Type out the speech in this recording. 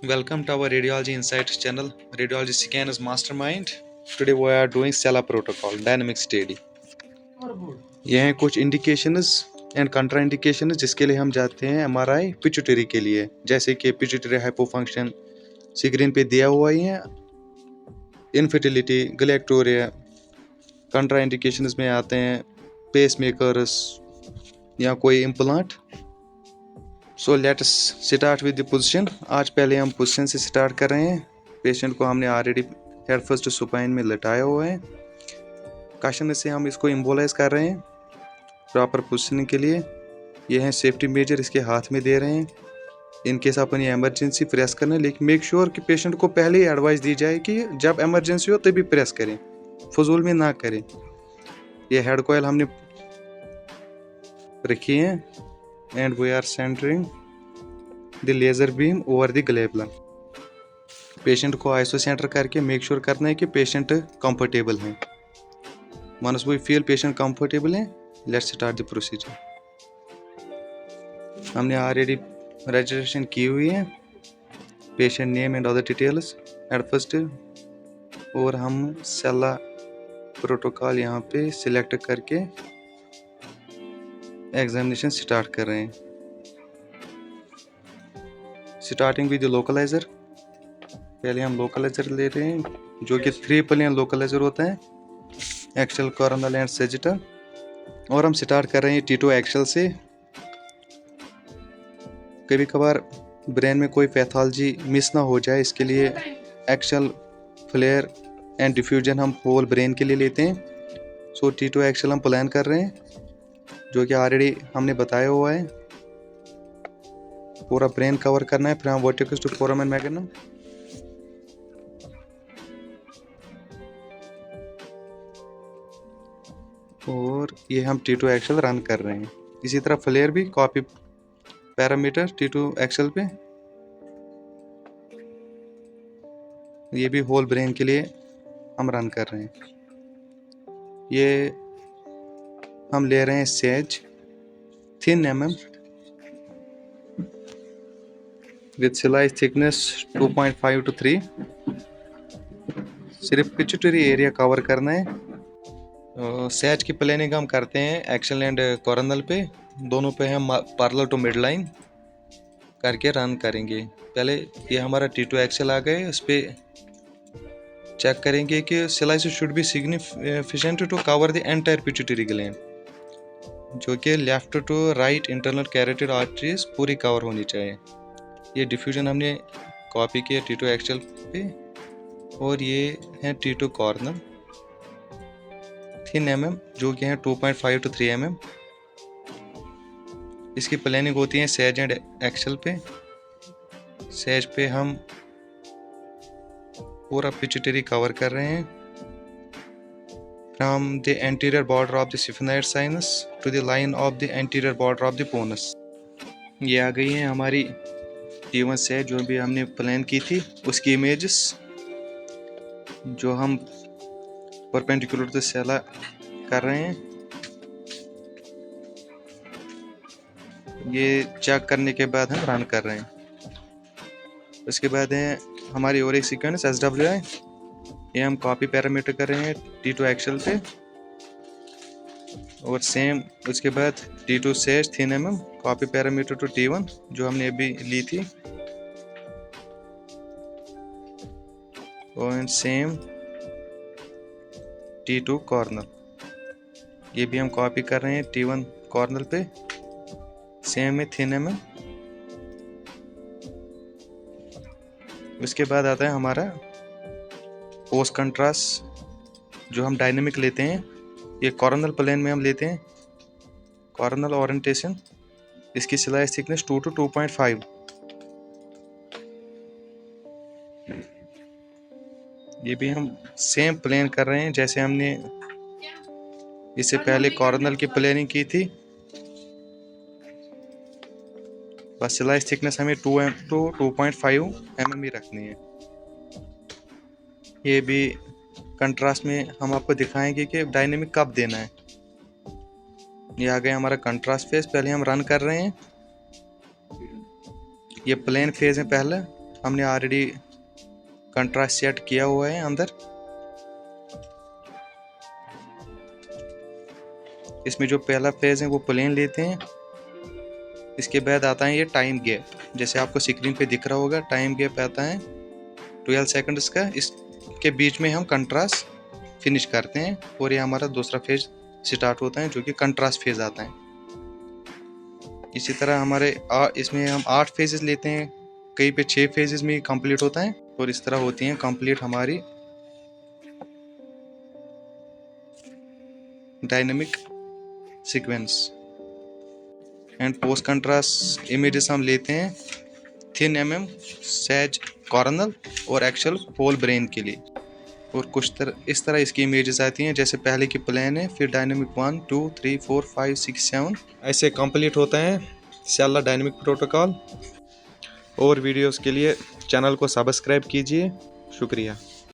Welcome to our Radiology Insights channel. Radiology Scan is Mastermind. Today we are doing SELA protocol, dynamic study. ये हैं कुछ indications and कंट्रा indications जिसके लिए हम जाते हैं एमआरआई पिट्यूटरी के लिए, जैसे कि पिट्यूटरी हाइपोफंक्शन स्क्रीन पे दिया हुआ ही है, इनफर्टिलिटी, गैलेक्टोरिया। कंट्रा इंडिकेशंस में आते हैं पेसमेकर्स या कोई implant. So let's start with the position. आज पहले हम पोजीशन से स्टार्ट कर रहे हैं। पेशेंट को हमने ऑलरेडी हेड फर्स्ट सुपाइन में लटाया हुआ है। काशन से हम इसको इम्बोलाइज कर रहे हैं प्रॉपर पोजीशनिंग के लिए। ये हैं सेफ्टी मेजर, इसके हाथ में दे रहे हैं। इनकेस अपनी इमरजेंसी प्रेस करना है, लेकिन मेक श्योर कि पेशेंट को पहले ही एडवाइस दी जाए कि जब इमरजेंसी हो तभी प्रेस करें, फजूल में ना करें। ये हेड कॉइल हमने रखी है and we are centring the laser beam over the glabellum. Patient को आईसो सेंटर करके मेक श्योर करना है कि पेशेंट कंफर्टेबल है। Once we feel patient comfortable है, लेट्स स्टार्ट द प्रोसीजर। हमने ऑलरेडी रजिस्ट्रेशन की हुई है, patient name and other details at first, और हम सेला प्रोटोकॉल यहाँ पे सिलेक्ट करके एग्जामिनेशन स्टार्ट कर रहे हैं। Starting with localiser. पहले हम लोकलाइजर ले रहे हैं जो कि 3 प्लेन लोकलाइजर होता है, एक्सल, कॉर्नल एंड सेजिटल। और हम स्टार्ट कर रहे हैं T2 एक्सल से। कभी कभार ब्रेन में कोई पैथोलॉजी मिस ना हो जाए, इसके लिए एक्सल, फ्लेयर एंड डिफ्यूजन हम होल ब्रेन के लिए लेते हैं। सो T2 एक्सल हम प्लान कर रहे हैं, जो कि ऑलरेडी हमने बताया हुआ है। पूरा ब्रेन कवर करना है, फिर हम वर्टिकल टू फोराmen मैग्नम। और ये हम T2 एक्सल रन कर रहे हैं। इसी तरह फ्लेयर भी कॉपी पैरामीटर T2 एक्सल पे, ये भी होल ब्रेन के लिए हम रन कर रहे हैं। ये हम ले रहे हैं सेज थिन विद सिलाई थिकनेस 2.5 to 3। सिर्फ पिट्यूटरी एरिया कवर करना है। सेज की प्लानिंग हम करते हैं एक्सल एंड कॉर्नल पे, दोनों पे हम पैरेलल टू मिड लाइन करके रन करेंगे। पहले ये हमारा T2 एक्सल आ गए, उस पर चेक करेंगे कि slice should be significant to cover the entire pituitary gland, जो कि left to right internal carotid arteries पूरी कवर होनी चाहिए। ये डिफ्यूजन हमने कॉपी किया T2 एक्सल पे, और ये है T2 कॉर्नल थिन जो कि है 2.5 to 3 इसकी प्लानिंग होती है सेज एंड एक्सल पे। सेज पे हम पूरा पिट्यूटरी कवर कर रहे हैं, from the anterior border of the sphenoid sinus to the line of the anterior border of the pons. ये आ गई है हमारी T1 सेज, जो भी हमने प्लान की थी उसकी इमेजेस, जो हम परपेंडिकुलर टू सेला कर रहे हैं। ये चेक करने के बाद हम रन कर रहे हैं। उसके बाद है हमारी और एक सीक्वेंस SWI। ये हम कॉपी पैरामीटर कर रहे हैं T2 एक्सल पे, और सेम उसके बाद T2 sag thin copy parameter to T1 जो हमने अभी ली थी, और सेम T2 कॉर्नल, ये भी हम कॉपी कर रहे हैं T1 कॉर्नल पे, सेम है थिन उसके बाद आता है हमारा पोस्ट कंट्रास्ट, जो हम डायनेमिक लेते हैं। ये कॉर्नल प्लेन में हम लेते हैं कॉर्नल ओरिएंटेशन। इसकी सिलाई थिकनेस 2 to 2.5। ये भी हम सेम प्लेन कर रहे हैं जैसे हमने इससे पहले कॉर्नल की प्लेनिंग की थी, बस सिलाई थिकनेस हमें 2 to 2.5 ही रखनी है। ये भी कंट्रास्ट में हम आपको दिखाएंगे कि डायनेमिक कब देना है। ये आ गया हमारा कंट्रास्ट फेज, पहले हम रन कर रहे हैं। ये प्लेन फेज है पहला, हमने ऑलरेडी कंट्रास्ट सेट किया हुआ है अंदर। इसमें जो पहला फेज है वो प्लेन लेते हैं। इसके बाद आता है ये टाइम गैप, जैसे आपको स्क्रीन पे दिख रहा होगा टाइम गैप आता है 12 सेकंड्स का। इसके बीच में हम कंट्रास्ट फिनिश करते हैं और ये हमारा दूसरा फेज स्टार्ट होता है जो कि कंट्रास्ट फेज आता है। इसी तरह हमारे इसमें हम 8 फेजेस लेते हैं, कहीं पे 6 फेजेस में कंप्लीट होता है और इस तरह होती हैं कंप्लीट हमारी dynamic sequence. And post contrast images हम लेते हैं थिन सैज कॉर्नल और एक्चुअल होल ब्रेन के लिए, और कुछ इस तरह इसकी इमेजेस आती हैं, जैसे पहले की प्लान है, फिर डायनेमिक 1 2 3 4 5 6 7 ऐसे कंप्लीट होता है सेला डायनेमिक प्रोटोकॉल। और वीडियोस के लिए चैनल को सब्सक्राइब कीजिए। शुक्रिया।